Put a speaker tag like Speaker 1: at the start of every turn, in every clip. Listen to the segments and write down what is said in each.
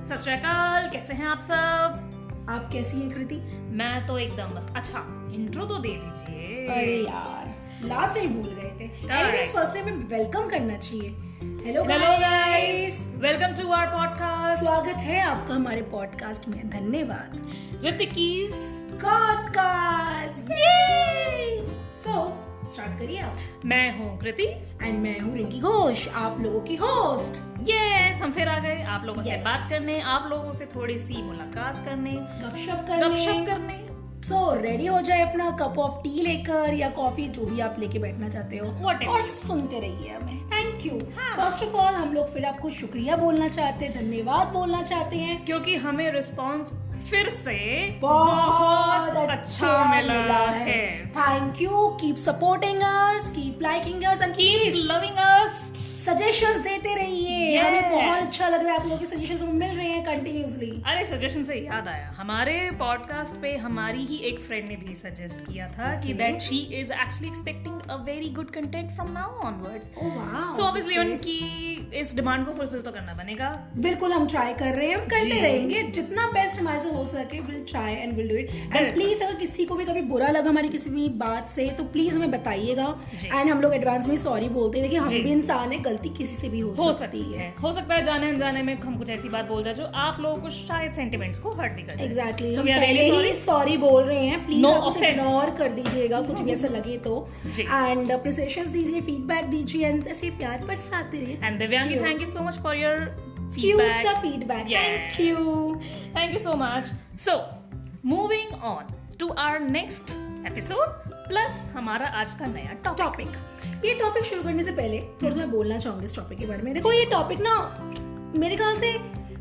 Speaker 1: सत श्री अकाल, कैसे हैं आप सब?
Speaker 2: आप कैसी हैं कृति?
Speaker 1: मैं तो एकदम मस्त। अच्छा, इंट्रो तो दे दीजिए।
Speaker 2: अरे यार, लास्ट टाइम भूल गए थे।
Speaker 1: Correct.
Speaker 2: फर्स्ट टाइम में वेलकम करना चाहिए। Hello
Speaker 1: guys, welcome to our podcast.
Speaker 2: स्वागत है आपका हमारे पॉडकास्ट में। धन्यवाद।
Speaker 1: ऋतिकीज
Speaker 2: पॉडकास्ट। सो स्टार्ट करिए आप।
Speaker 1: मैं हूँ कृति
Speaker 2: एंड मैं हूँ रिंकी घोष, आप लोगों की होस्ट।
Speaker 1: यस, हम फिर आ गए आप लोगों से
Speaker 2: Yes.
Speaker 1: बात करने, आप लोगों से थोड़ी सी मुलाकात करने,
Speaker 2: गपशप
Speaker 1: गपशप करने।
Speaker 2: सो रेडी हो जाए अपना कप ऑफ टी लेकर या कॉफी, जो भी आप लेके बैठना चाहते हो,
Speaker 1: Whatever.
Speaker 2: और सुनते रहिए हमें। Thank you.
Speaker 1: हाँ.
Speaker 2: फर्स्ट ऑफ ऑल हम लोग फिर आपको शुक्रिया बोलना चाहते हैं, धन्यवाद बोलना चाहते हैं,
Speaker 1: क्योंकि हमें रिस्पॉन्स फिर से
Speaker 2: बहुत
Speaker 1: अच्छा मिला है।
Speaker 2: Thank you. Keep supporting us, keep liking us and
Speaker 1: keep loving us.
Speaker 2: Suggestions देते रहिए।
Speaker 1: Yes.
Speaker 2: हमें बहुत अच्छा लग रहा है, आप लोगों के सजेशंस हमें मिल रहे हैं कंटिन्यूअसली।
Speaker 1: अरे, सजेशन से याद आया, हमारे पॉडकास्ट पे हमारी ही एक फ्रेंड ने भी सजेस्ट किया था कि that she is actually expecting a very good content from now onwards.
Speaker 2: Oh wow.
Speaker 1: So obviously उनकी इस डिमांड को फुलफिल तो करना बनेगा।
Speaker 2: बिल्कुल, हम ट्राई कर रहे हैं, हम करते
Speaker 1: जी।
Speaker 2: रहेंगे जितना बेस्ट हमारे से हो सके। Will try and will do it. And please, अगर किसी को भी कभी बुरा लगा हमारी किसी भी बात से, तो प्लीज हमें बताइएगा।
Speaker 1: जी।
Speaker 2: एंड हम लोग एडवांस में सॉरी बोलते हैं। देखिए, हम
Speaker 1: जी।
Speaker 2: भी इंसान है, गलती किसी से भी हो सकती है।
Speaker 1: हो सकता है जाने अनजाने में हम कुछ ऐसी बात बोल जाए जो आप लोगों को शायद सेंटिमेंट्स को हर्ट भी कर जाए।
Speaker 2: एग्जैक्टली।
Speaker 1: So
Speaker 2: हम
Speaker 1: we are
Speaker 2: पहले
Speaker 1: really
Speaker 2: ही
Speaker 1: sorry.
Speaker 2: सॉरी बोल रहे हैं। प्लीज
Speaker 1: No
Speaker 2: आप उसे
Speaker 1: offense.
Speaker 2: इग्नोर कर दीजिएगा, कुछ भी ऐसा लगे तो।
Speaker 1: जी।
Speaker 2: एंड अपने सजेशंस दीजिए, फीडबैक दीजिए, एंड ऐसे प्यार बरसाते रहिए।
Speaker 1: And Divyangi, thank you so much for your
Speaker 2: cute सा
Speaker 1: feedback.
Speaker 2: Feedback.
Speaker 1: Yeah.
Speaker 2: Thank you.
Speaker 1: Thank you so much. So, moving on to our next episode plus हमारा आज का नया
Speaker 2: टॉपिक। ये टॉपिक शुरू करने से पहले थोड़ा सा मैं बोलना चाहूंगी इस टॉपिक के बारे में। देखो, ये टॉपिक ना मेरे ख्याल से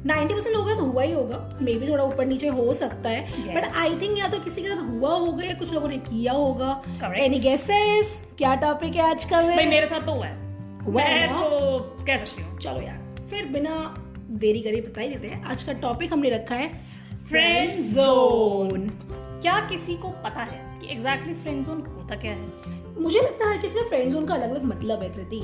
Speaker 2: 90% लोगों का हुआ ही होगा, मे भी थोड़ा ऊपर नीचे हो सकता है,
Speaker 1: Yes.
Speaker 2: बट आई थिंक या तो किसी के साथ हुआ होगा या कुछ लोगों ने किया होगा।
Speaker 1: Correct.
Speaker 2: एनी गेसेस क्या टॉपिक है आज का?
Speaker 1: भाई मेरे साथ तो हुआ है।
Speaker 2: हुआ है
Speaker 1: मैं
Speaker 2: ना?
Speaker 1: तो कह सकती हूँ।
Speaker 2: चलो यार, फिर बिना देरी करे बता ही देते हैं। आज का टॉपिक हमने रखा है
Speaker 1: फ्रेंड जोन। क्या किसी को पता है कि एग्जैक्टली फ्रेंड जोन होता क्या है?
Speaker 2: मुझे लगता है कि इसका फ्रेंड जोन का अलग अलग मतलब है। कृति,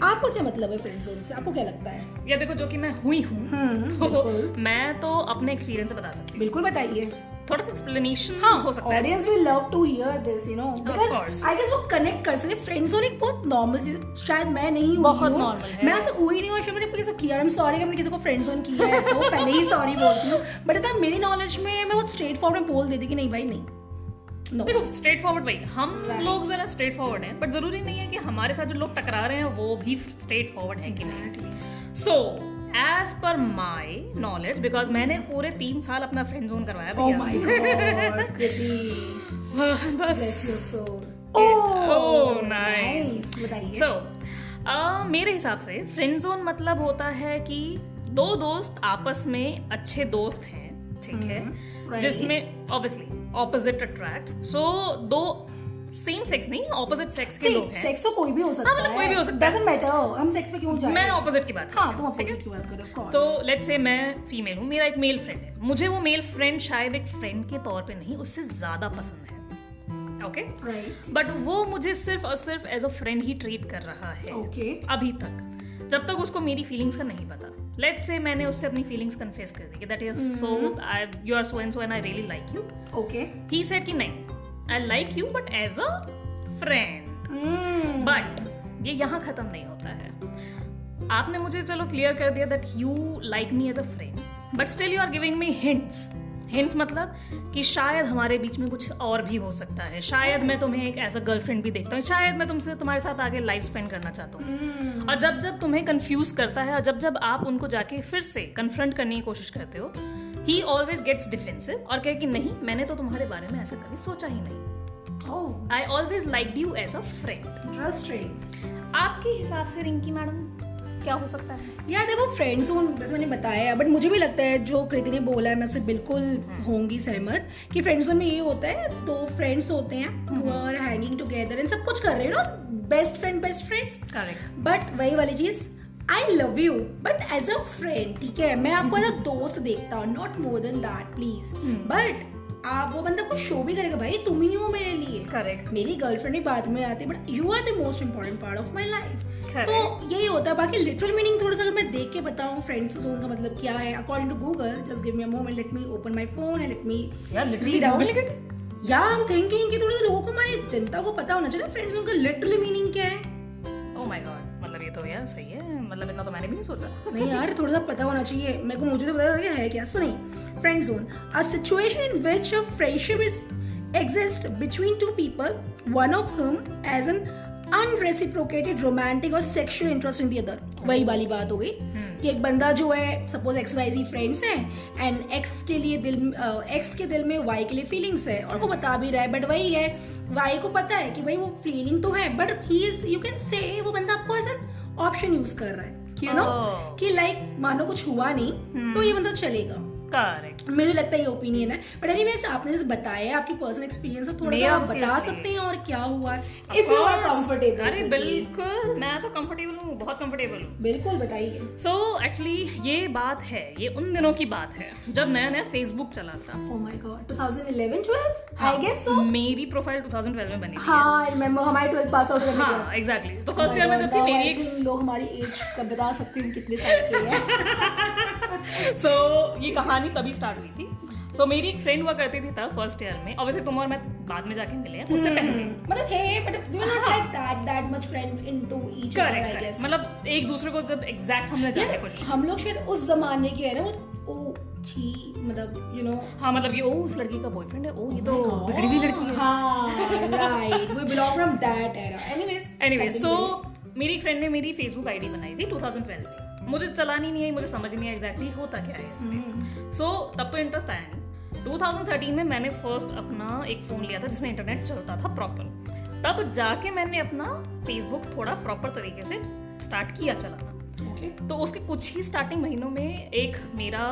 Speaker 2: आपको क्या मतलब है फ्रेंड जोन से? आपको क्या लगता है?
Speaker 1: या देखो, जो कि मैं हुई हूँ, तो
Speaker 2: बिल्कुल।
Speaker 1: मैं तो अपने एक्सपीरियंस से बता सकती हूँ।
Speaker 2: बिल्कुल बताइए।
Speaker 1: थोड़ा सा एक्सप्लेनेशन हो सकता है।
Speaker 2: Audience will love to hear this, you know, because
Speaker 1: course.
Speaker 2: I guess वो कनेक्ट कर सकते। फ्रेंड जोन एक बहुत नॉर्मल चीज, शायद मैं नहीं हुई
Speaker 1: बहुत
Speaker 2: हूँ।
Speaker 1: normal है।
Speaker 2: मैं ऐसा हुई नहीं हूँ, शायद मैंने किसी को किया। आई एम सॉरी, मैंने किसी को फ्रेंड जोन किया है तो पहले ही सॉरी बोलती हूँ। बट इतना मेरी नॉलेज में मैं बहुत स्ट्रेट फॉरवर्ड में बोल देती कि नहीं भाई, नहीं। No.
Speaker 1: देखो, स्ट्रेट फॉरवर्ड भाई, हम
Speaker 2: Right.
Speaker 1: लोग जरा स्ट्रेट फॉरवर्ड हैं, बट जरूरी नहीं है कि हमारे साथ जो लोग टकरा रहे हैं वो भी स्ट्रेट फॉरवर्ड है कि नहीं। So as per my knowledge, because मैंने पूरे 3 साल अपना फ्रेंड जोन करवाया
Speaker 2: Oh my God, कृति,
Speaker 1: बस।
Speaker 2: bless your soul.
Speaker 1: Oh, nice.
Speaker 2: बताइए।
Speaker 1: सो मेरे हिसाब से फ्रेंड जोन मतलब होता है कि दो दोस्त आपस में अच्छे दोस्त हैं, ठीक है,
Speaker 2: right.
Speaker 1: जिसमें ऑब्वियसली ऑपोजिट अट्रैक्ट। सो दो सेम सेक्स नहीं, ऑपोजिट सेक्स के लोग हैं।
Speaker 2: सेक्स तो कोई भी हो सकता है।
Speaker 1: मतलब कोई भी हो सकता है।
Speaker 2: Doesn't matter, हम सेक्स पे क्यों जाए?
Speaker 1: मैं ऑपोजिट की बात
Speaker 2: हाँ,
Speaker 1: कर
Speaker 2: तुम
Speaker 1: रही हूँ, ठीक है?
Speaker 2: ऑपोजिट की बात करो, of course.
Speaker 1: तो लेट्स से मैं फीमेल हूँ, मेरा एक मेल फ्रेंड है, मुझे वो मेल फ्रेंड शायद एक फ्रेंड के तौर पे नहीं, उससे ज्यादा पसंद है, ओके?
Speaker 2: Right.
Speaker 1: बट वो मुझे सिर्फ और सिर्फ एज अ फ्रेंड ही ट्रीट कर रहा है
Speaker 2: Okay.
Speaker 1: अभी तक, जब तक उसको मेरी फीलिंग्स का नहीं पता। लेट्स से मैंने उससे अपनी फीलिंग्स कन्फेस कर दी कि that you are so and so and I really like you.
Speaker 2: Okay.
Speaker 1: He said कि नहीं, I like you but as a friend. But ये यहाँ खत्म नहीं होता है। आपने मुझे चलो क्लियर कर दिया that you like me as a friend, but still you are giving me hints मतलब कि शायद हमारे बीच में कुछ और भी हो सकता है। शायद मैं तुम्हें एक एज अ गर्लफ्रेंड भी देखता हूँ, शायद मैं तुमसे तुम्हारे साथ आगे लाइफ स्पेंड करना चाहता हूँ। और जब जब तुम्हें कंफ्यूज करता है और जब जब आप उनको जाके फिर से कन्फ्रंट करने की कोशिश करते हो, ही ऑलवेज गेट्स डिफेंसिव और कहे कि नहीं, मैंने तो तुम्हारे बारे में ऐसा कभी सोचा ही नहीं।
Speaker 2: Oh,
Speaker 1: I always like you as a friend.
Speaker 2: interesting.
Speaker 1: आपके हिसाब से रिंकी मैडम क्या हो सकता है?
Speaker 2: यार देखो, फ्रेंड जोन जैसे मैंने बताया, बट मुझे भी लगता है जो कृति ने बोला है, मैं उससे बिल्कुल होंगी सहमत कि फ्रेंड जोन में ये होता है, 2 फ्रेंड्स होते हैं who are hanging together and सब कुछ कर रहे हैं ना, बेस्ट फ्रेंड्स।
Speaker 1: करेक्ट।
Speaker 2: बट वही वाली चीज, I love you but as a friend, ठीक है, मैं आपको एज अ दोस्त देखता हूँ, not more than that please. But आप वो बंदा को शो भी करेगा, भाई तुम ही हो मेरे लिए।
Speaker 1: करेक्ट।
Speaker 2: मेरी गर्लफ्रेंड ही बाद में आती है, but you are the most important part of my life. तो यही होता है। बाकी लिटरल मीनिंग थोड़ा सा अगर मैं देख के बताऊं फ्रेंड जोन का मतलब क्या है, according to Google, just give me a moment, let me open my phone and let me read out. या आई एम थिंकिंग कि थोड़ा सा लोगों को, हमारी जनता को पता होना चाहिए फ्रेंड जोन का लिटरल मीनिंग क्या है।
Speaker 1: ओह माय गॉड, मतलब ये तो यार सही है, मतलब इतना तो मैंने भी नहीं सोचा।
Speaker 2: नहीं यार, थोड़ा सा पता होना चाहिए। मेरे को, मुझे तो पता है क्या सुनिए, friend zone, a situation in which a friendship is exist between two people, one of whom has an unreciprocated romantic or sexual interest in the other। वही वाली बात हो गई कि एक बंदा जो है, सपोज XYZ फ्रेंड्स हैं एंड एक्स के दिल में वाई के लिए फीलिंग्स है और वो बता भी रहा है, बट वही है, वाई को पता है कि भाई वो फीलिंग तो है, but he is, you can say, वो बंदा आपको एज एन ऑप्शन यूज कर रहा है, यू नो, कि लाइक मानो कुछ हुआ नहीं तो ये बंदा चलेगा।
Speaker 1: करेक्ट,
Speaker 2: मुझे लगता है ये ओपिनियन है। बट एनीवेज, आपने जैसे बताया आपकी पर्सनल एक्सपीरियंस है, थोड़ा सा आप बता सकते हैं और क्या हुआ, इफ यू आर कंफर्टेबल।
Speaker 1: अरे बिल्कुल, मैं तो कंफर्टेबल हूँ, बहुत कंफर्टेबल हूँ।
Speaker 2: बिल्कुल बताइए।
Speaker 1: सो एक्चुअली ये बात है, ये उन दिनों की बात है जब नया नया फेसबुक चला था।
Speaker 2: Oh my god, 2011-12 I guess so.
Speaker 1: मेरी प्रोफाइल 2012 में बनी थी।
Speaker 2: हाँ, आई रिमेंबर, हमारे 12 पास आउट करने के बाद।
Speaker 1: हाँ एग्जैक्टली, तो फर्स्ट ईयर में जब थी मेरी एक,
Speaker 2: लोग हमारी एज कब बता सकते हैं कितने साल के हैं।
Speaker 1: सो ये कहानी तभी स्टार्ट हुई थी। सो मेरी एक फ्रेंड हुआ करती थी तब फर्स्ट ईयर में, ऑब्वियसली तुम और मैं बाद में जाके मिले हैं, उससे पहले
Speaker 2: मतलब है, but we were not like that much friend into each other, I guess.
Speaker 1: मतलब एक दूसरे को जब एग्जैक्ट हमने जाने की कोशिश,
Speaker 2: हम लोग शायद उस जमाने के है ना, वो थी, मतलब यू नो,
Speaker 1: हाँ मतलब ये, ओ उस लड़की का बॉयफ्रेंड है, ओ ये तो बिगड़ी हुई लड़की है।
Speaker 2: हाँ right, we belong from that era. Anyways,
Speaker 1: so मेरी एक फ्रेंड ने मेरी फेसबुक आईडी बनाई थी 2012 में। मुझे चलानी नहीं आई, मुझे समझ नहीं आया एग्जैक्टली होता क्या है इसमें। सो तब तो इंटरेस्ट आया नहीं। 2013 में मैंने फर्स्ट अपना एक फोन लिया था जिसमें इंटरनेट चलता था प्रॉपर। तब जाके मैंने अपना फेसबुक थोड़ा प्रॉपर तरीके से स्टार्ट किया चलाना। तो उसके कुछ ही स्टार्टिंग महीनों में एक मेरा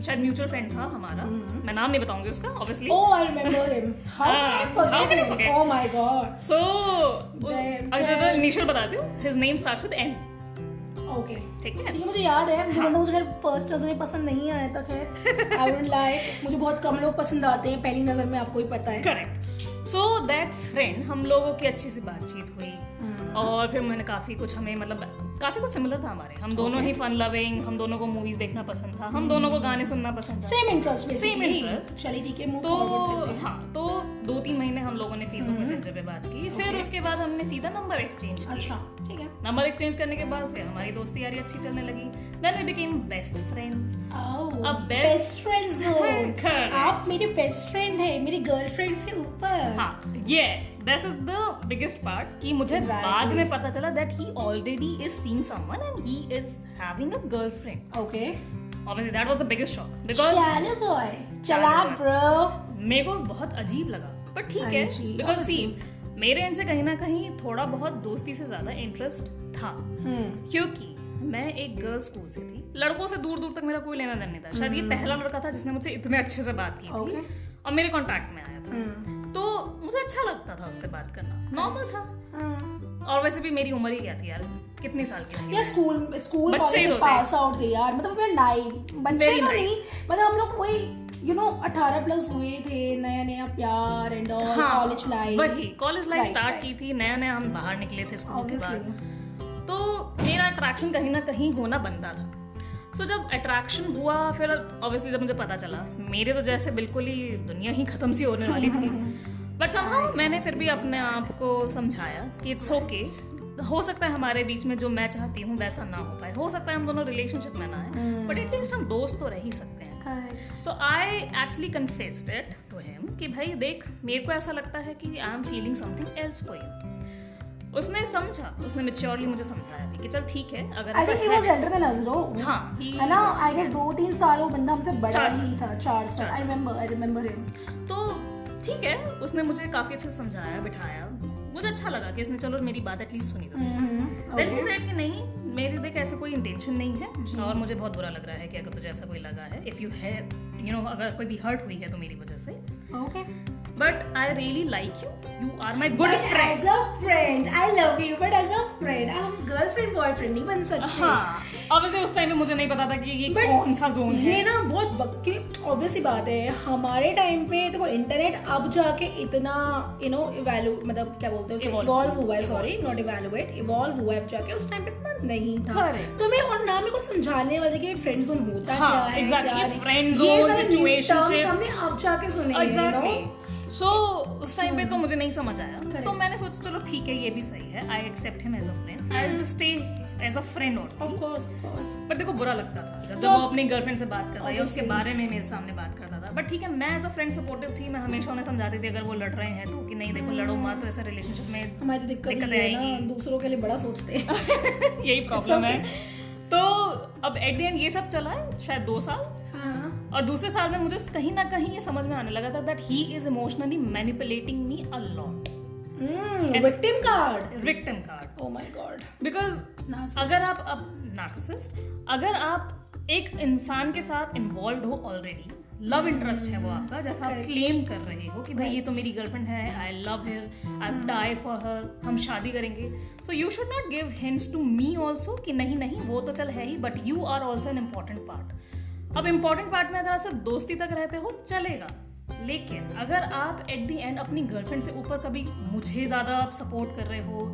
Speaker 1: शायद म्यूचुअल फ्रेंड था हमारा, मैं नाम नहीं बताऊंगी उसका obviously.
Speaker 2: Oh I remember him, how can I forget, oh my god.
Speaker 1: So अगर इनिशियल बताती हूँ, his name starts with N.
Speaker 2: Okay,
Speaker 1: ठीक है,
Speaker 2: मुझे याद है। वो बंदा मुझे खैर फर्स्ट नजर में पसंद नहीं आया था, खैर आई वुडंट लाई, मुझे बहुत कम लोग पसंद आते हैं पहली नजर में, आपको ही पता है।
Speaker 1: करेक्ट। सो दैट फ्रेंड, हम लोगों की अच्छी सी बातचीत हुई और फिर मैंने काफी कुछ, हमें मतलब काफी कुछ सिमिलर था हमारे, हम दोनों ही फन लविंग, हम दोनों को मूवीज देखना पसंद था, हम दोनों को गाने सुनना पसंद था,
Speaker 2: same interest basically,
Speaker 1: same interest.
Speaker 2: चलिए ठीक है, मूव
Speaker 1: तो
Speaker 2: फॉरवर्ड करते हैं।
Speaker 1: हाँ, तो 2-3 महीने हम लोगों ने फेसबुक मैसेंजर पे बात की, फिर उसके बाद हमने सीधा नंबर एक्सचेंज किया।
Speaker 2: अच्छा ठीक है,
Speaker 1: नंबर एक्सचेंज करने के बाद फिर हमारी दोस्ती यारी अच्छी चलने लगी, then we became best friends. अब
Speaker 2: बेस्ट फ्रेंड्स हो
Speaker 1: Correct.
Speaker 2: आप, मेरे बेस्ट फ्रेंड है, मेरी गर्लफ्रेंड से ऊपर।
Speaker 1: हाँ, yes, this is the biggest part कि मुझे बाद में पता चला that he already is seeing someone and he is having a girlfriend.
Speaker 2: Okay.
Speaker 1: Obviously that was the biggest shock because
Speaker 2: चलो boy, चलाक bro।
Speaker 1: मेरे को बहुत अजीब लगा, पर ठीक है, because see, मेरे एंड से कहीं ना कहीं थोड़ा बहुत दोस्ती से ज्यादा इंटरेस्ट था, क्योंकि मैं एक गर्ल स्कूल से थी, लड़कों से दूर दूर तक मेरा कोई लेना देना नहीं था। शायद ये पहला लड़का था जिसने मुझसे इतने अच्छे से बात की थी और मेरे कॉन्टैक्ट में आया था, तो मुझे अच्छा लगता था उससे बात करना, नॉर्मल था। और वैसे भी मेरी उम्र ही क्या थी यार, कितने साल की होंगी
Speaker 2: यार, स्कूल कॉलेज से पास आउट थे यार, मतलब मैं बच्चे तो नहीं, मतलब हम लोग वही यू नो 18 प्लस हुए थे, नया नया प्यार एंड ऑल, कॉलेज लाइफ,
Speaker 1: वही कॉलेज लाइफ स्टार्ट की थी, नया नया हम बाहर निकले थे स्कूल के बाद, तो मेरा अट्रैक्शन कहीं ना कहीं होना बनता था। सो जब अट्रैक्शन हुआ, फिर ऑब्वियसली जब मुझे पता चला, मेरे तो जैसे बिल्कुल ही दुनिया ही खत्म सी होने वाली थी, बट समहाउ मैंने फिर भी अपने आप को समझाया कि इट्स ओके, हो सकता है हमारे बीच में जो मैं चाहती हूँ वैसा ना हो पाए, हो सकता है हम दोनों रिलेशनशिप में ना आए, बट एटलीस्ट हम दोस्त तो रह ही सकते हैं। So I actually confessed it to him कि भाई देख, मेरे को ऐसा लगता है कि I am feeling something else for you. उसने समझा, उसने मैच्योरली मुझे समझाया भी कि चल ठीक है, अगर
Speaker 2: I think he was Elder than us bro.
Speaker 1: हां,
Speaker 2: है ना, आई गेस 2-3 साल वो बंदा हमसे बड़ा ही था, 4 साल। आई रिमेंबर हिम।
Speaker 1: तो ठीक है, उसने मुझे काफी अच्छे से समझाया, बिठाया, मुझे अच्छा लगा कि उसने चलो मेरी बात एटलीस्ट सुनी तो सही। देन ही सेड कि नहीं, मेरी देख ऐसा कोई इंटेंशन नहीं है और मुझे बहुत बुरा लग रहा है कि अगर तुझे ऐसा कोई लगा है, इफ यू है, यू नो, अगर कोई भी हर्ट हुई है तो मेरी वजह से।
Speaker 2: Okay.
Speaker 1: but I really like you. You are my good
Speaker 2: But
Speaker 1: friend.
Speaker 2: as a friend, I love you. But as a friend, हम गर्लफ्रेंड बॉयफ्रेंड नहीं बन सकते.
Speaker 1: हाँ, obviously उस टाइम पे मुझे नहीं पता था कि ये
Speaker 2: But
Speaker 1: कौन सा जोन है.
Speaker 2: ये ना बहुत बक्की ऑब्वियस सी बात है. हमारे टाइम पे देखो इंटरनेट अब जाके इतना मतलब क्या बोलते हैं इवॉल्व हुआ है. सॉरी, नॉट इवैल्यूएट, इवॉल्व हुआ है अब जाके. उस टाइम पे इतना नहीं था.
Speaker 1: Correct.
Speaker 2: तो मैं और ना मेरे को समझाने वाले कि फ्रेंड जोन होता
Speaker 1: हाँ,
Speaker 2: क्या है,
Speaker 1: exactly.
Speaker 2: क्या
Speaker 1: ये
Speaker 2: नहीं.
Speaker 1: friend
Speaker 2: ये
Speaker 1: zone,
Speaker 2: सारे new
Speaker 1: situationship.
Speaker 2: terms हमने अब जाके सुने हैं, you know?
Speaker 1: Exactly. So उस टाइम पे तो मुझे नहीं समझ आया.
Speaker 2: Correct.
Speaker 1: तो मैंने सोचा चलो ठीक है, ये भी सही है. I accept him as a friend. I'll just stay as a friend only.
Speaker 2: Of course, of course.
Speaker 1: But देखो बुरा लगता था जब
Speaker 2: तो-
Speaker 1: वो अपनी गर्लफ्रेंड से बात करता या उसके
Speaker 2: Obviously.
Speaker 1: बारे में मेरे सामने बात करता था. बट ठीक है, मैं एज अ फ्रेंड सपोर्टिव थी. मैं हमेशा उन्हें समझाती थी अगर वो लड़ रहे हैं तो कि नहीं देखो लड़ो मत, ऐसे रिलेशनशिप में
Speaker 2: हमारी तो दिक्कत
Speaker 1: दिक्कतें
Speaker 2: ये है ना,
Speaker 1: आएगी.
Speaker 2: दूसरों के लिए बड़ा सोचते हैं.
Speaker 1: यही प्रॉब्लम
Speaker 2: okay.
Speaker 1: है. तो अब एट द एंड ये सब चला है शायद 2 साल.
Speaker 2: हाँ.
Speaker 1: और दूसरे साल में मुझे कहीं ना कहीं ये समझ में आने लगा था that he is emotionally manipulating me a lot.
Speaker 2: Victim card.
Speaker 1: Victim card.
Speaker 2: Oh my God.
Speaker 1: Because अगर आप नार्सिसिस्ट, अगर आप एक इंसान के साथ इन्वॉल्व हो ऑलरेडी, लव इंटरेस्ट है वो आपका, जैसा आप
Speaker 2: Correct.
Speaker 1: क्लेम कर रहे हो कि भाई ये तो मेरी गर्लफ्रेंड है, I love her, I die for her, हम शादी करेंगे. So you should not give hints to me also कि नहीं नहीं वो तो चल है ही, but you are also an important part. अब इम्पॉर्टेंट पार्ट में अगर आप सिर्फ दोस्ती तक रहते हो चलेगा, लेकिन अगर आप एट द एंड अपनी गर्लफ्रेंड से ऊपर कभी मुझे ज़्यादा आप सपोर्ट कर रहे हो,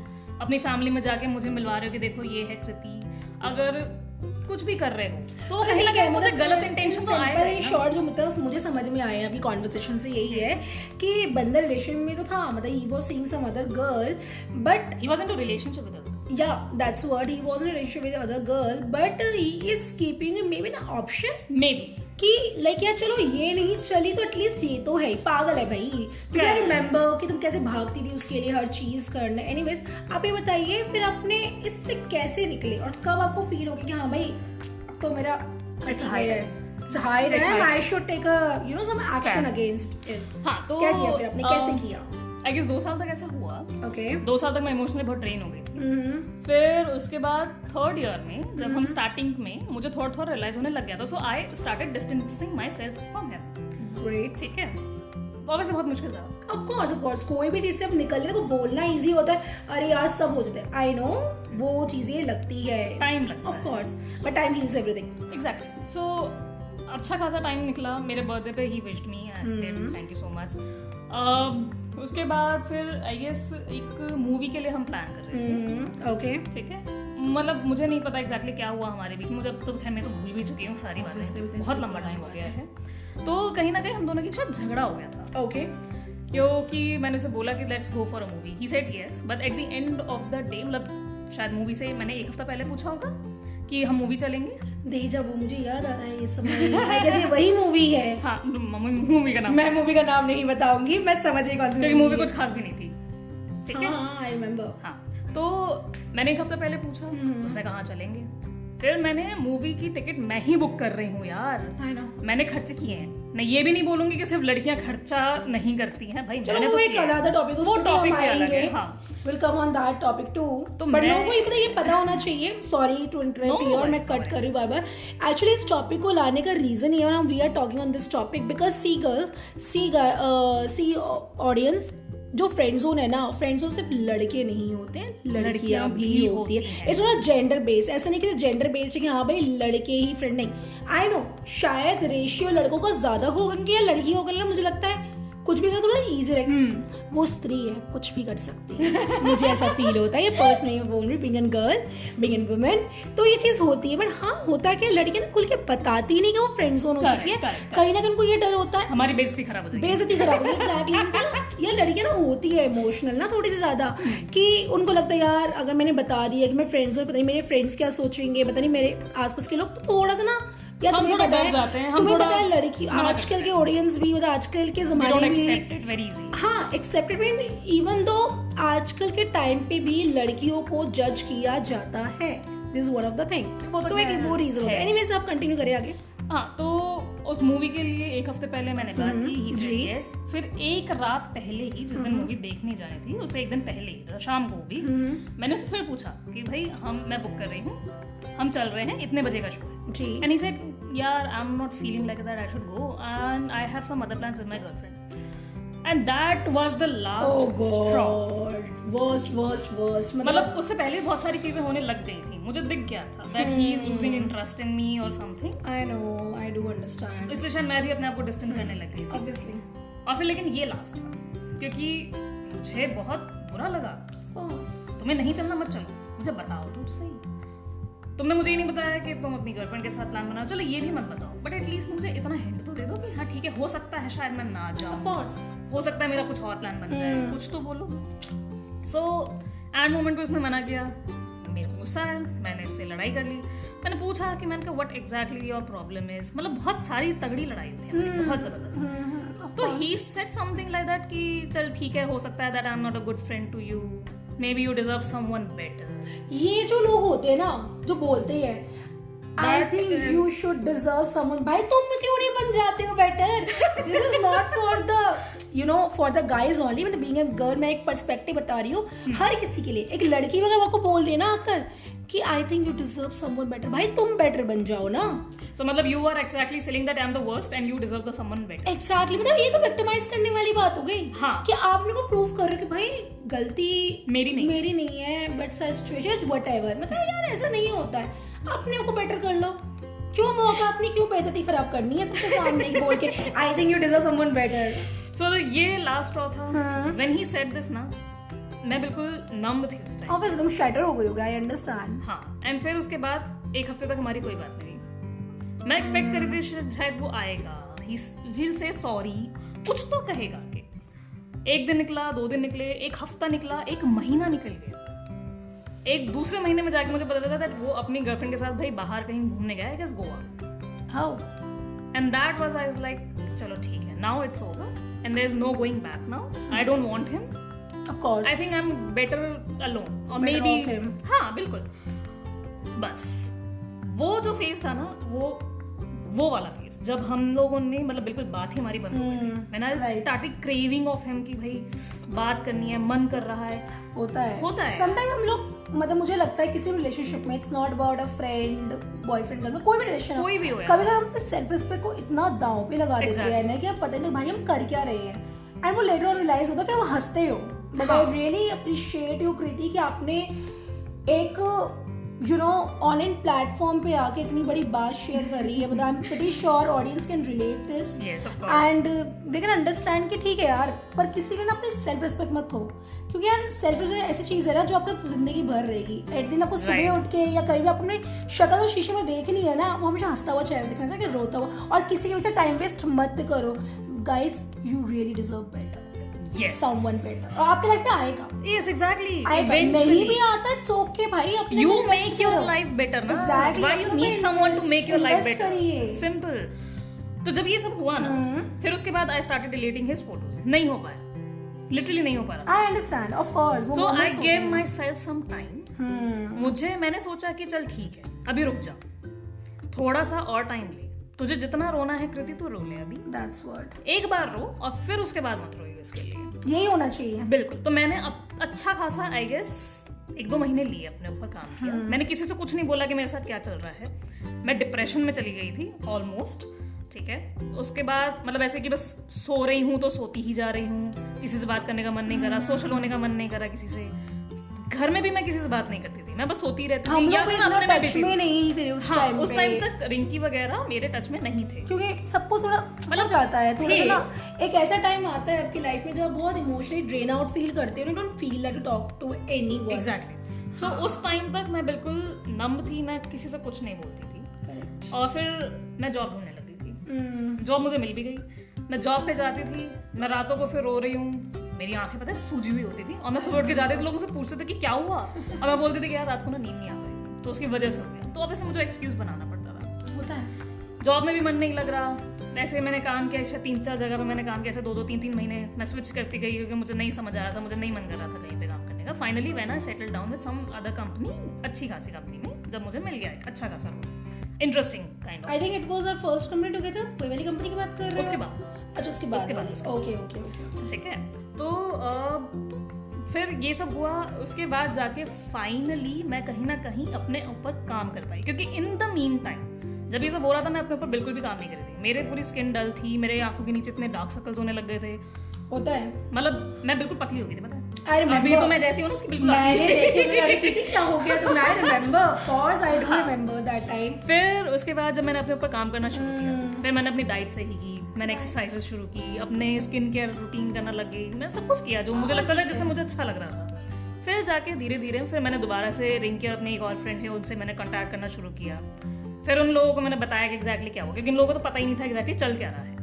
Speaker 1: अपनी फैमिली में जाके मुझे मिलवा रहे हो कि देखो ये है कृति, अगर कुछ भी कर रहे हो तो कहीं ना कहीं मुझे गलत इंटेंशन तो आएगा ही ना.
Speaker 2: शॉर्ट जो मतलब मुझे समझ में आया अभी कॉन्वर्सेशन से यही है कि बंदा रिलेशन में तो था, मतलब he was seeing some other girl, but
Speaker 1: He was into relationship with her.
Speaker 2: yeah, that's what, he was in a relationship with the other girl, but he is keeping maybe an option
Speaker 1: Maybe.
Speaker 2: कि like यार चलो ये नहीं चली तो at least ये तो है ही. पागल है भाई. क्योंकि आई रिमेम्बर कि तुम कैसे भागती थी उसके लिए हर चीज करने. एनीवेज आप ये बताइए फिर आपने इससे कैसे निकले और कब आपको फील हो गया कि हाँ भाई तो मेरा
Speaker 1: It's high time.
Speaker 2: It's high
Speaker 1: It's
Speaker 2: time,
Speaker 1: high
Speaker 2: I should take a some action
Speaker 1: Stand.
Speaker 2: against it.
Speaker 1: हाँ तो
Speaker 2: क्या किया फिर आपने, कैसे किया?
Speaker 1: आई गेस 2 साल तक ऐसा हुआ.
Speaker 2: ओके.
Speaker 1: 2 साल तक मैं इमोशनली बहुत ड्रेन हो गई थी. फिर उसके बाद 3rd ईयर में जब हम स्टार्टिंग में मुझे थोड़ा रियलाइज होने लग गया था, so I started distancing myself from him.
Speaker 2: Great.
Speaker 1: ठीक है, ऑब्वियसली बहुत मुश्किल था.
Speaker 2: ऑफ कोर्स कोई भी चीज से अब निकलने को बोलना इजी होता है. अरे यार सब हो जाता है, आई नो वो चीजें लगती है,
Speaker 1: टाइम लगता
Speaker 2: of course, but time heals everything.
Speaker 1: Exactly. So अच्छा खासा टाइम निकला. मेरे बर्थडे पे ही wished me, I said thank you so much. उसके बाद फिर आई गेस एक मूवी के लिए हम प्लान कर रहे थे.
Speaker 2: ओके.
Speaker 1: ठीक है, मतलब मुझे नहीं पता एग्जैक्टली क्या हुआ हमारे बीच. मुझे अब तो खैर मैं तो भूल भी चुकी हूँ सारी बातें, बहुत लंबा टाइम हो गया है. तो कहीं ना कहीं हम दोनों के साथ झगड़ा हो गया था.
Speaker 2: ओके.
Speaker 1: क्योंकि मैंने उसे बोला कि let's go for a movie. He said yes, but at the end of the day, मतलब शायद मूवी से मैंने 1 हफ्ता पहले पूछा होगा कि हम मूवी चलेंगे.
Speaker 2: देजा वो मुझे याद आ रहा है इस समय. आई गेस ये वही मूवी है.
Speaker 1: हाँ, मूवी का नाम,
Speaker 2: मैं मूवी का नाम नहीं बताऊंगी, मैं समझ गई कौन सी
Speaker 1: क्योंकि मूवी कुछ खास भी नहीं थी. ठीक है.
Speaker 2: हाँ, आई रिमेम्बर.
Speaker 1: हाँ, तो मैंने 1 हफ्ता पहले पूछा, उसने कहा चलेंगे. फिर मैंने मूवी की टिकट मैं ही बुक कर रही हूँ यार.
Speaker 2: I know.
Speaker 1: मैंने खर्च किए हैं. मैं ये भी नहीं बोलूंगी कि सिर्फ लड़कियां खर्चा नहीं करती हैं भाई.
Speaker 2: चलो
Speaker 1: मैंने
Speaker 2: वो
Speaker 1: तो
Speaker 2: एक
Speaker 1: किया है.
Speaker 2: अनदर टॉपिक,
Speaker 1: वो टॉपिक पे अलग है. हाँ,
Speaker 2: will come on that topic too.
Speaker 1: तो
Speaker 2: बट
Speaker 1: मैं-
Speaker 2: लोगों को ये पता होना चाहिए. सॉरी टू इंटरप्ट
Speaker 1: No
Speaker 2: और मैं
Speaker 1: worries,
Speaker 2: कट
Speaker 1: no
Speaker 2: कर रही हूँ बार-बार. एक्चुअली इस टॉपिक को लाने का रीजन ये है, और we are talking on this topic because see girls, see audience, जो फ्रेंड जोन है ना, फ्रेंड जोन सिर्फ लड़के नहीं होते हैं, लड़कियां भी होती है. It's not gender base. ऐसा नहीं कि जेंडर बेस्ड है कि हाँ भाई लड़के ही फ्रेंड, नहीं. आई नो शायद रेशियो लड़कों का ज्यादा होगा या लड़कियों का, मुझे लगता है कुछ भी करना थोड़ा इजी रहेगा. वो स्त्री है, कुछ भी कर सकती है. मुझे ऐसा फील होता है. ये पर्सनली बोल रही, being an girl, being an women, तो ये चीज होती है. बट हाँ होता क्या, लड़कियां ना खुल के बताती नहीं कि वो फ्रेंड जोन हो चुकी है. कहीं ना कहीं उनको ये डर होता है
Speaker 1: हमारी बेइज्जती खराब हो जाएगी.
Speaker 2: बेइज्जती खराब हो जाएगी. एग्जैक्टली. ये लड़कियां ना होती है इमोशनल ना थोड़ी सी ज्यादा, कि उनको लगता है यार अगर मैंने बता दिया कि मैं फ्रेंड्स हूँ, पता नहीं मेरे फ्रेंड्स क्या सोचेंगे, पता नहीं मेरे आसपास के लोग, तो थोड़ा सा ना या
Speaker 1: हम
Speaker 2: तुम्हें
Speaker 1: थोड़ा
Speaker 2: पता
Speaker 1: डर जाते हैं,
Speaker 2: है,
Speaker 1: हम
Speaker 2: तुम्हें
Speaker 1: थोड़ा
Speaker 2: पता है लड़की
Speaker 1: मना
Speaker 2: आजकल
Speaker 1: करते
Speaker 2: के ऑडियंस भी, मतलब आजकल के
Speaker 1: We
Speaker 2: जमाने
Speaker 1: don't
Speaker 2: में
Speaker 1: accept it very easily.
Speaker 2: हाँ एक्सेप्टेड, इवन दो आजकल के टाइम पे भी लड़कियों को जज किया जाता है. This one of the thing.
Speaker 1: वो तो
Speaker 2: तो एक वो रीजन होता है. एनीवेज आप कंटिन्यू करें आगे.
Speaker 1: हाँ, तो उस मूवी के लिए 1 हफ्ते पहले मैंने बात की, ही
Speaker 2: जी.
Speaker 1: said yes. फिर एक रात पहले ही, जिस दिन मूवी देखने जानी थी उससे 1 दिन पहले ही शाम को भी, मैंने उससे फिर पूछा कि भाई मैं बुक कर रही हूँ, हम चल रहे हैं, इतने बजे का शो है.
Speaker 2: जी.
Speaker 1: एंड ही सेड यार I am not feeling like that, I should go and I have some other plans with my girlfriend. And that was the last straw.
Speaker 2: Worst
Speaker 1: मतलब उससे पहले बहुत सारी चीजें होने लग गई थी, मुझे दिख गया था that he is losing interest in me और something.
Speaker 2: I know, I do understand.
Speaker 1: इसलिए शायद मैं भी अपने आप को डिस्टेंस करने लग गई थी
Speaker 2: ऑब्वियसली।
Speaker 1: और फिर लेकिन ये लास्ट था, क्योंकि मुझे बहुत बुरा लगा। तुम्हें नहीं चलना मत चलो, मुझे बताओ तो सही। तुमने मुझे ये नहीं बताया कि तुम अपनी गर्लफ्रेंड के साथ प्लान बनाओ, चलो ये भी मत बताओ, बट एटलीस्ट मुझे इतना हिंट तो दे दो कि हाँ ठीक है, हो सकता है शायद मैं ना जाऊँ, हो सकता है मेरा कुछ और प्लान बन जाए, कुछ तो बोलो। सो एंड मोमेंट पे उसने मना किया, मेरे को गुस्सा आया, मैंने उससे लड़ाई कर ली। मैंने पूछा कि मैंने कहा what exactly your problem is, मतलब बहुत सारी तगड़ी लड़ाई हुई थी हमारी, बहुत जबरदस्त। तो he said something like that कि चल ठीक है, हो सकता है that I am not a good friend to you, maybe you deserve someone better.
Speaker 2: ये जो लोग होते हैं ना जो बोलते हैं I think you should deserve someone, भाई तुम क्यों नहीं बन जाते हो better? This is not for the for the guys only, मतलब बीइंग अ गर्ल मैं एक पर्सपेक्टिव बता रही हूँ हर किसी के लिए। एक लड़की अगर आपको बोल रही है ना आकर कि आई think you deserve someone better, भाई तुम बेटर बन जाओ ना।
Speaker 1: So मतलब you are exactly saying that I am the worst and you deserve the someone better.
Speaker 2: Exactly, मतलब ये तो विक्टिमाइज करने वाली बात हो गई।
Speaker 1: हाँ।
Speaker 2: कि आप लोगों को प्रूव कर रहे हो कि भाई गलती
Speaker 1: मेरी नहीं
Speaker 2: है, बट सिचुएशन व्हाटएवर, मतलब यार ऐसा नहीं होता है, अपने को बेटर कर लो। क्यों मौका अपनी क्यों बेइज्जती खराब करनी है सबके सामने बोल के आई think you deserve someone better.
Speaker 1: So ये लास्ट स्ट्रॉ था। When he said this ना, मैं बिल्कुल नंब थी उस टाइम।
Speaker 2: ऑब्वियसली तुम शैटर हो गई होगी, आई अंडरस्टैंड।
Speaker 1: हाँ, एंड फिर उसके बाद एक हफ्ते तक हमारी कोई बात नहीं। मैं एक्सपेक्ट कर रही थी शायद वो आएगा, he'll say sorry, कुछ तो कहेगा कि। एक दिन निकला, 2 दिन निकले, एक हफ्ता निकला, एक महीना निकल गया। एक दूसरे महीने में जाके मुझे पता चला that वो अपनी गर्लफ्रेंड के साथ भाई बाहर कहीं घूमने गया है, I guess Goa.
Speaker 2: How?
Speaker 1: And that was I was like चलो ठीक है, now it's over and there is no going back now. I don't want him.
Speaker 2: Of course.
Speaker 1: I think I'm better alone or
Speaker 2: Better
Speaker 1: maybe
Speaker 2: off him.
Speaker 1: हाँ बिल्कुल। बस वो जो phase था ना, वो वाला फेज जब हम लोगों ने मतलब बिल्कुल बात ही हमारी बंद हो गई थी। मैंने स्टार्टेड क्रेविंग ऑफ हिम कि भाई बात करनी है, मन कर रहा है। होता है
Speaker 2: समटाइम हम लोग, मतलब मुझे लगता है किसी रिलेशनशिप में it's not about a friend boyfriend girlfriend, कोई भी रिलेशन
Speaker 1: कोई भी हो,
Speaker 2: कभी हम अपने सेल्फ रिस्पेक्ट को इतना दांव पे लगा देते हैं ना कि अब पता नहीं भाई हम कर क्या रहे हैं, एंड वो लेटर ऑन रियलाइज होता है, फिर हम हंसते हो। But I really appreciate you Kriti कि आपने एक ऑन इन प्लेटफॉर्म पे आके इतनी बड़ी बात शेयर कर रही है। मतलब I am pretty sure audience can relate this and they can understand कि ठीक है यार, पर किसी के ना अपने सेल्फ रिस्पेक्ट मत हो, क्योंकि यार सेल्फ रिस्पेक्ट ऐसी चीज है ना जो आपको जिंदगी भर रहेगी। एक दिन आपको सुबह उठ के या कभी भी अपने शक्ल और शीशे में देखनी है ना, वो हमेशा हंसता हुआ चेहरा दिखना चाहिए, रोता हुआ। और किसी के पीछे टाइम वेस्ट मत करो guys, you really deserve better, someone better, और आपके लाइफ में आएगा।
Speaker 1: Yes, exactly.
Speaker 2: Eventually नहीं भी आता, it's okay भाई, अपने
Speaker 1: you make your life better ना।
Speaker 2: Exactly.
Speaker 1: Why you need someone to make your life better?
Speaker 2: करिए।
Speaker 1: Simple. तो जब ये सब हुआ ना, फिर उसके बाद I started deleting his photos. नहीं हो पाया, literally नहीं हो पा रहा।
Speaker 2: I understand, of course.
Speaker 1: So I gave myself some time. मैंने सोचा कि चल ठीक है, अभी रुक जा, थोड़ा सा और टाइम ले, तुझे जितना रोना है कृति तू रो ले अभी।
Speaker 2: That's what.
Speaker 1: एक बार रो और फिर उसके बाद मत रोइए इसके लिए।
Speaker 2: यही होना चाहिए।
Speaker 1: बिल्कुल। तो मैंने अच्छा खासा आई गेस 1-2 महीने लिए अपने ऊपर काम किया। मैंने किसी से कुछ नहीं बोला कि मेरे साथ क्या चल रहा है। मैं डिप्रेशन में चली गई थी ऑलमोस्ट, ठीक है। उसके बाद मतलब ऐसे कि बस सो रही हूँ तो सोती ही जा रही हूँ, किसी से बात करने का मन नहीं करा, सोशल होने का मन नहीं करा किसी से। घर में भी मैं किसी से बात नहीं करती थी, मैं बस सोती रहती थी, या फिर अपने में बिजी नहीं थे उस टाइम। उस टाइम तक रिंकी वगैरह मेरे टच में नहीं थे,
Speaker 2: क्योंकि सबको थोड़ा मतलब जाता है थोड़ा ना। एक ऐसा टाइम आता है आपकी लाइफ में जब बहुत इमोशनली ड्रेन आउट फील करते हो, you don't feel like to talk to anyone.
Speaker 1: Exactly. So उस टाइम तक मैं बिल्कुल नंब थी, मैं किसी से कुछ नहीं बोलती थी। और फिर मैं जॉब ढूंढने लगी थी। जॉब मुझे मिल भी गई, मैं जॉब पे जाती थी, मैं रातों को फिर रो रही हूँ, मेरी आंखें पता है सूजी हुई होती थी, और मैं सुबह उठ के जाते थे, लोगों से पूछते थे कि क्या हुआ, और मैं बोलती थी कि यार रात को ना नींद नहीं आ रही, तो उसकी वजह से हो गया। तो ऑब्वियसली मुझे एक्सक्यूज बनाना पड़ता था।
Speaker 2: होता है।
Speaker 1: जॉब में भी मन नहीं लग रहा, ऐसे मैंने काम किया, ऐसे 3-4 जगह पे मैंने काम किया, ऐसे 2-2, 3-3 महीने मैं स्विच करती गई, क्योंकि मुझे नहीं समझ आ रहा था, मुझे नहीं मन कर रहा था कहीं पे काम करने का। Finally when I settle down with some other company, अच्छी खासी कंपनी में जब मुझे मिल गया एक अच्छा खासा role, interesting kind of.
Speaker 2: I think it was our first company together. कोई वाली कंपनी की बात कर रहे हो?
Speaker 1: उसके बाद।
Speaker 2: अच्छा उसके बाद। ओके ओके ओके, ठीक
Speaker 1: है। तो फिर ये सब हुआ, उसके बाद जाके फाइनली मैं कहीं ना कहीं अपने ऊपर काम कर पाई, क्योंकि इन द मीन टाइम जब ये सब हो रहा था मैं अपने ऊपर बिल्कुल भी काम नहीं कर रही थी। मेरे पूरी स्किन डल थी, मेरे आंखों के नीचे इतने डार्क सर्कल्स होने लग गए थे,
Speaker 2: होता है।
Speaker 1: मतलब मैं बिल्कुल पतली हो गई थी, पता है?
Speaker 2: I remember.
Speaker 1: अभी तो मैं जैसी हूँ ना उसकी बिल्कुल
Speaker 2: मैंने देखे मैंने अरे प्रीति क्या हो गया तुम्हें? I remember, of course I do remember that time.
Speaker 1: फिर उसके बाद जब मैंने अपने ऊपर काम करना शुरू किया, फिर मैंने अपनी डाइट सही की, मैंने एक्सरसाइजेस शुरू की, अपने स्किन केयर रूटीन करना लग गई, मैं सब कुछ किया जो मुझे लगता था जिससे मुझे अच्छा लग रहा था। फिर जाके धीरे धीरे फिर मैंने दोबारा से रिंकी और अपनी एक और फ्रेंड है उनसे मैंने कॉन्टैक्ट करना शुरू किया। फिर उन लोगों को मैंने बताया कि एग्जैक्टली क्या हुआ, क्योंकि इन लोगों को तो पता ही नहीं था एग्जैक्टली चल क्या रहा है।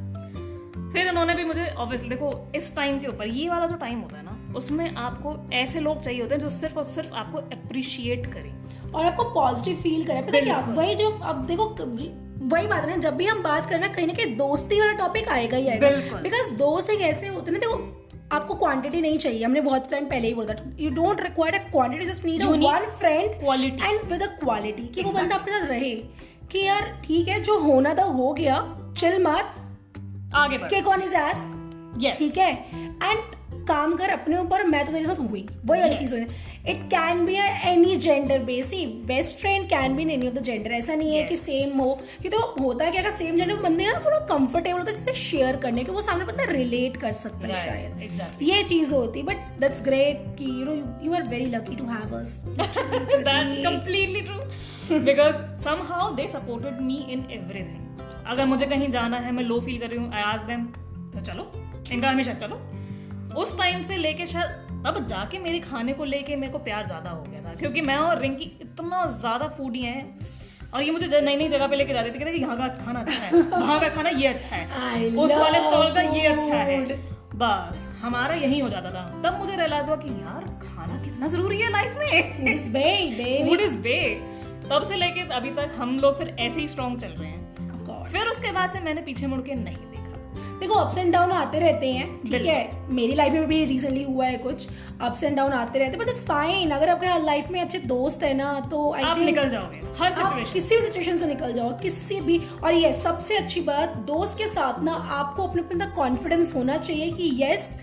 Speaker 1: फिर उन्होंने भी मुझे ऑब्वियसली देखो इस टाइम के ऊपर ये वाला जो टाइम होता है ना, उसमें आपको ऐसे लोग चाहिए होते हैं जो सिर्फ और सिर्फ आपको अप्रिशिएट करें
Speaker 2: और आपको पॉजिटिव फील करे। पता है क्या, वही जो अब देखो वही बात है ना, जब भी हम बात करना कहीं ना कहीं दोस्ती वाला टॉपिक आएगा ही आएगा, बिकॉज दोस्त एक ऐसे होते हैं ना, देखो आपको क्वांटिटी नहीं चाहिए, हमने बहुत टाइम पहले ही बोला था, you don't require a quantity, just need a one friend
Speaker 1: quality
Speaker 2: and with a quality, कि वो बंदा आपके साथ रहे कि यार ठीक है जो होना था हो गया, चिल मार,
Speaker 1: आगे बढ़,
Speaker 2: किक ऑन हिज एस, ठीक है, एंड काम कर अपने ऊपर, मैं तो तेरे साथ हुई, वही वाली चीज है। It can be any gender basis, best friend can be in any of the gender, ऐसा नहीं है कि सेम हो, कि तो होता है कि अगर सेम जेंडर बंदे हैं ना थोड़ा कंफर्टेबल होता है जिसे शेयर करने के, वो सामने बंदा रिलेट कर सकता है शायद, ये चीज होती है। बट दैट्स ग्रेट कि you are very lucky to have us.
Speaker 1: That's completely true, because somehow they supported me in everything. अगर मुझे कहीं जाना है, मैं लो फील कर रही हूँ, आई आस्क देम तो चलो, इनका हमेशा चलो। उस टाइम से लेके शायद तब जाके मेरे खाने को लेके मेरे को प्यार ज्यादा हो गया था, क्योंकि मैं और रिंकी इतना ज्यादा फूडी हैं और ये मुझे नई नई जगह पे लेके जाते थे, कहते यहाँ का खाना अच्छा है, वहाँ का खाना ये अच्छा है, उस वाले स्टॉल का ये अच्छा है, बस हमारा यही हो जाता था। तब मुझे रियलाइज हुआ कि यार खाना कितना जरूरी है लाइफ में, फूड इज बेग। तब से लेके अभी तक हम लोग फिर ऐसे ही स्ट्रॉन्ग चल रहे हैं। फिर उसके बाद से मैंने पीछे मुड़ के नहीं देखा।
Speaker 2: देखो अप्स एंड डाउन आते रहते हैं, ठीक है, मेरी लाइफ में भी रिसेंटली हुआ है, कुछ अप्स एंड डाउन आते रहते हैं, बट इट्स फाइन। अगर आपके लाइफ में अच्छे दोस्त है ना तो
Speaker 1: आप निकल जाओगे हर सिचुएशन,
Speaker 2: किसी भी सिचुएशन से निकल जाओ, किसी भी। और ये सबसे अच्छी बात, दोस्त के साथ ना आपको अपने अंदर कॉन्फिडेंस होना चाहिए कि yes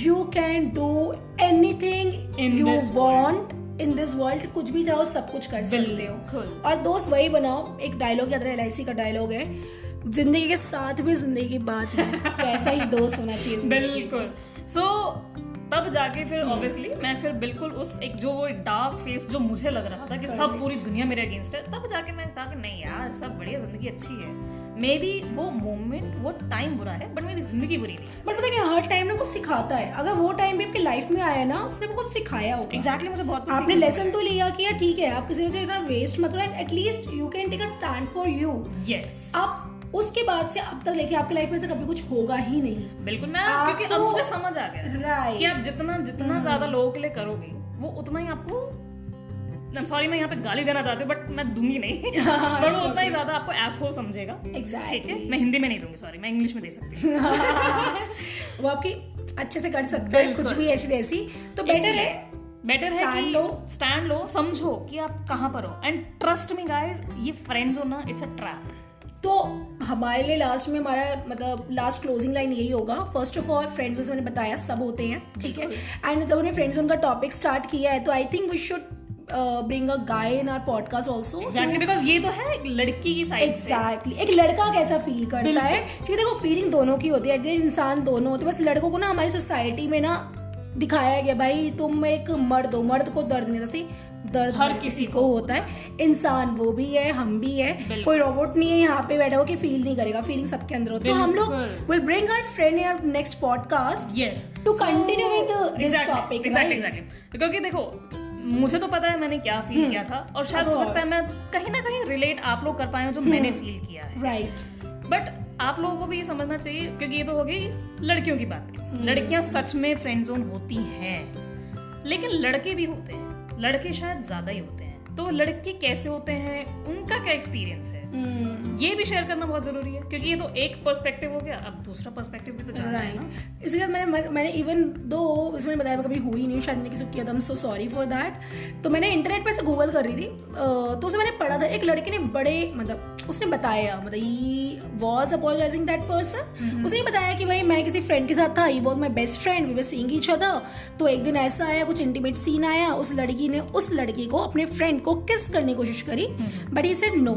Speaker 2: you can do anything you want in this world, कुछ भी चाहो सब कुछ कर सकते हो। और दोस्त वही बनाओ, एक डायलॉग याद रहा, LIC का डायलॉग है, जिंदगी के साथ भी जिंदगी की बात है, वैसा ही दोस्त होना चाहिए।
Speaker 1: बिल्कुल। सो तब जाके फिर ऑब्वियसली मैं फिर बिल्कुल उस एक जो वो डार्क फेस जो मुझे लग रहा था कि सब पूरी दुनिया मेरे अगेंस्ट है, तब जाके मैं कहा कि नहीं यार सब बढ़िया, जिंदगी अच्छी है। मे बी वो मोमेंट वो टाइम बुरा है बट मेरी जिंदगी बुरी नहीं।
Speaker 2: बट पता है हर टाइम ना कुछ सिखाता है, अगर वो टाइम भी आपकी लाइफ में आया ना उसने कुछ सिखाया होगा।
Speaker 1: एग्जैक्टली, मुझे बहुत कुछ
Speaker 2: आपने लेसन तो लिया कि यार ठीक है आप किसी वजह से वेस्ट मत करो, at least you can take a stand for you.
Speaker 1: Yes,
Speaker 2: आप उसके बाद से अब तक लेके आपकी लाइफ में से कभी कुछ होगा ही नहीं।
Speaker 1: बिल्कुल, मैं क्योंकि अब मुझे समझ आ गया कि आप जितना ज्यादा लोगों के लिए करोगे वो उतना ही आपको, सॉरी मैं यहाँ पे गाली देना चाहती हूँ बट मैं दूंगी नहीं, बट वो उतना ही ज्यादा आपको एसहोल समझेगा। ठीक है, मैं हिंदी में नहीं दूंगी, सॉरी मैं इंग्लिश में दे सकती हूँ।
Speaker 2: वो आपकी अच्छे से कर सकता है कुछ भी ऐसी तैसी, तो बेटर है
Speaker 1: कि स्टैंड लो, समझो कि आप कहाँ पर हो, एंड ट्रस्ट मी गाइस, ये फ्रेंड्स हो ना, इट्स अ ट्रैप।
Speaker 2: तो हमारे लिए लास्ट में हमारा मतलब लास्ट क्लोजिंग लाइन यही होगा, फर्स्ट ऑफ ऑल फ्रेंड्स जैसे मैंने बताया सब होते हैं, ठीक है, एंड जब हमने फ्रेंड्स जोन का टॉपिक स्टार्ट किया है तो I think we should bring a guy in our podcast also.
Speaker 1: Exactly, because ये तो है एक लड़की की साइड से।
Speaker 2: Exactly, एक लड़का कैसा फील करता है, क्योंकि देखो फीलिंग दोनों की होती है, इंसान दोनों होते हैं, बस लड़कों को ना हमारी सोसाइटी में ना दिखाया गया भाई तुम एक मर्द हो, मर्द को दर्द नहीं, जैसे दर्द हर किसी को होता है, इंसान वो भी है हम भी है, कोई रोबोट नहीं है यहाँ पे बैठा हो कि फील नहीं करेगा, फीलिंग सबके अंदर होती है। तो हम लोग will bring our friend in our next podcast to continue with this topic.
Speaker 1: Exactly, क्योंकि देखो मुझे तो पता है मैंने क्या फील किया था, और शायद हो सकता है मैं कहीं ना कहीं रिलेट आप लोग कर पाए हो जो मैंने फील किया है,
Speaker 2: राइट।
Speaker 1: बट आप लोगों को भी ये समझना चाहिए, क्योंकि ये तो हो गई लड़कियों की बात, लड़कियां सच में फ्रेंड जोन होती हैं, लेकिन लड़के भी होते हैं, लड़के शायद ज्यादा ही होते हैं। तो लड़के कैसे होते हैं, उनका क्या एक्सपीरियंस है, ये भी शेयर करना बहुत जरूरी है, क्योंकि ये तो एक पर्सपेक्टिव हो गया, अब दूसरा पर्सपेक्टिव भी तो जानना है ना।
Speaker 2: इसके बाद मैंने इवन दो इसमें बताया मैं कभी हुई नहीं, शायद मैंने किसी को किया था, सो सॉरी फॉर दैट। तो मैंने इंटरनेट पे से गूगल कर रही थी, तो उसमें मैंने पढ़ा था एक लड़के ने बड़े मतलब उसने बताया, मतलब he was apologising that person, उसने बताया कि भाई मैं किसी फ्रेंड के साथ था, he was my best friend, we were seeing each other, तो एक दिन ऐसा आया कुछ इंटीमेट सीन आया, उस लड़की ने उस लड़की को अपने फ्रेंड को किस करने की कोशिश करी, but he said no,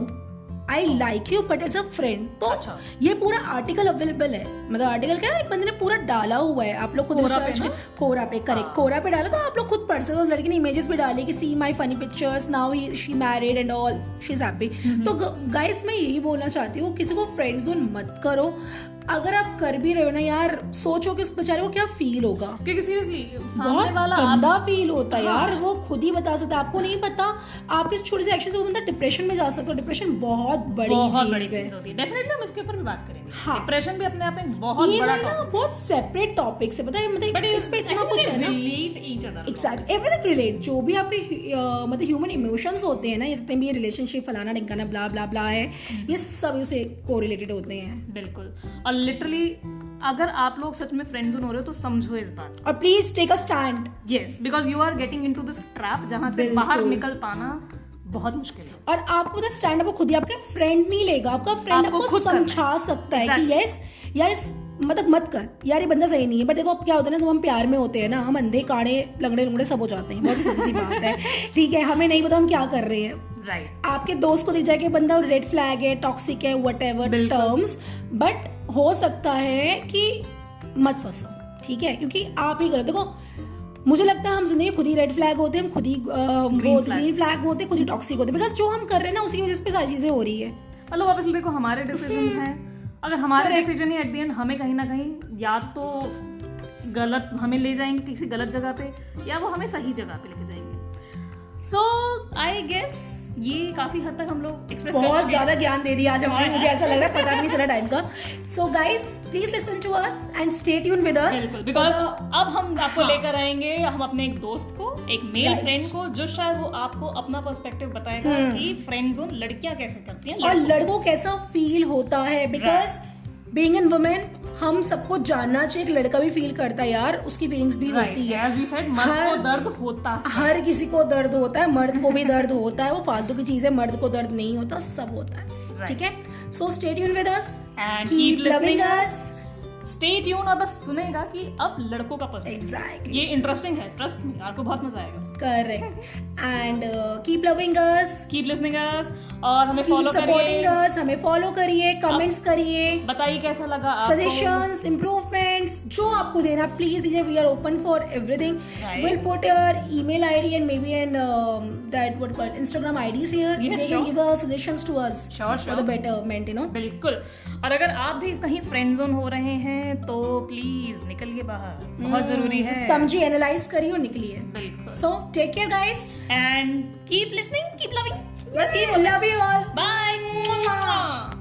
Speaker 2: I like you but as a friend. तो
Speaker 1: अच्छा।
Speaker 2: ये पूरा आर्टिकल अवेलेबल है, मतलब आर्टिकल क्या है, एक बंदे ने पूरा डाला हुआ है, आप लोग खुद रिसर्च, कोरा पे, करेक्ट, कोरा पे डाला, तो आप लोग खुद पढ़ सकते हो। उस लड़की ने इमेजेस भी डाली कि see my funny pictures, now she married and all, she is happy. तो गाइस मैं यही बोलना चाहती हूँ, किसी को फ्रेंड जोन मत करो। अगर आप कर भी रहे हो ना यार, सोचो कि उस बेचारे को क्या फील होगा,
Speaker 1: क्योंकि सीरियसली
Speaker 2: बहुत गंदा फील होता है यार। वो खुद ही बता सकता है, आपको नहीं पता, आपके छोटे से एक्शन से वो बंदा डिप्रेशन में जा सकता है। डिप्रेशन बहुत बड़ी चीज
Speaker 1: होती है। डेफिनेटली हम इसके ऊपर भी बात करेंगे।
Speaker 2: हाँ।
Speaker 1: डिप्रेशन भी अपने आप में बहुत बड़ा
Speaker 2: टॉपिक है, बहुत सेपरेट टॉपिक है, पता है, मतलब इस पे इतना कुछ है ना,
Speaker 1: relate each other,
Speaker 2: exact, everything relate, जो भी आपके मतलब ह्यूमन इमोशंस होते हैं ना, ये जितने भी रिलेशनशिप फलाना ढिमकाना ब्ला ब्ला ब्ला है, ये सब इससे कोरिलेटेड होते हैं।
Speaker 1: बिल्कुल। और लिटरली अगर आप लोग सच में फ्रेंड जोन हो रहे हो तो समझो इस बात,
Speaker 2: और please take a stand.
Speaker 1: Yes, because you are getting into this trap जहां से बाहर निकल पाना बहुत मुश्किल है।
Speaker 2: और आपको तो स्टैंड अप खुद ही, आपका फ्रेंड नहीं लेगा, आपका फ्रेंड आपको समझा सकता है कि यस यार, मतलब मत कर यार, ये बंदा सही नहीं है। बट देखो अब क्या होता है ना, जब हम प्यार में होते हैं ना, हम अंधे काड़े लंगड़े लंगड़े सब हो जाते हैं, बहुत सीधी सी बात है, ठीक है, हमें नहीं पता हम क्या कर रहे हैं।
Speaker 1: राइट।
Speaker 2: आपके दोस्त को दिख जाए कि बंदा रेड फ्लैग है, टॉक्सिक है, व्हाटएवर टर्म्स, बट हो सकता है कि मत फंसो, ठीक है, क्योंकि आप ही करो। देखो मुझे लगता है हम जिंदगी खुद ही रेड फ्लैग होते हैं, हम खुद ही ग्रीन फ्लैग होते हैं, खुद ही टॉक्सिक होते हैं, बिकॉज जो हम कर रहे हैं ना उसकी वजह से सारी चीजें हो रही है।
Speaker 1: मतलब ऑब्वियसली देखो हमारे डिसीजंस हैं, अगर हमारे decision he at the end हमें कहीं ना कहीं या तो गलत हमें ले जाएंगे किसी गलत जगह पे, या वो हमें सही जगह पे लेके जाएंगे। सो आई गेस ये काफी हद तक हम लोग एक्सप्रेस
Speaker 2: बहुत ज्यादा ज्ञान दे दिया आज हमने, मुझे ऐसा लग रहा है पता भी नहीं चला टाइम का। So guys please listen to us and stay tune with us.
Speaker 1: बिल्कुल, बिकॉज अब हम आपको लेकर आएंगे हम अपने एक दोस्त को, एक मेल फ्रेंड को, जो शायद वो आपको अपना पर्सपेक्टिव बताएगा कि फ्रेंड जोन लड़कियां कैसे करती हैं
Speaker 2: और लड़कों कैसा फील होता है, बिकॉज बीइंग एन वुमेन हम सबको जानना चाहिए, एक लड़का भी फील करता है यार, उसकी फीलिंग्स भी होती है।
Speaker 1: As we said, मर्द को दर्द होता है,
Speaker 2: हर किसी को दर्द होता है, मर्द को भी दर्द होता है, वो फालतू की चीज है, मर्द को दर्द नहीं होता, सब होता है, ठीक है। So stay tune with us
Speaker 1: and
Speaker 2: keep loving us,
Speaker 1: stay tune, और बस सुनेगा कि अब लड़कों का पर्सपेक्टिव,
Speaker 2: एग्जैक्टली,
Speaker 1: ये इंटरेस्टिंग है, ट्रस्ट मी, आपको बहुत मजा आएगा।
Speaker 2: Correct. And keep loving us,
Speaker 1: keep listening अस, और हमें फॉलो करिए,
Speaker 2: सपोर्टिंग अस, हमें फॉलो करिए, कमेंट्स करिए,
Speaker 1: बताइए कैसा लगा आपको,
Speaker 2: सजेशंस, इंप्रूवमेंट्स जो आपको देना प्लीज दीजिए। We are open for everything. Will put your email ID and maybe an that what called Instagram IDs here. They can give us suggestions to us for the betterment, you know.
Speaker 1: बिल्कुल। और अगर आप भी कहीं friend zone हो रहे हैं तो प्लीज निकलिए बाहर, बहुत जरूरी है,
Speaker 2: समझिए, एनालाइज करिए और निकलिए।
Speaker 1: बिल्कुल।
Speaker 2: So take care guys
Speaker 1: and keep listening, keep loving.
Speaker 2: Love you all.
Speaker 1: Bye.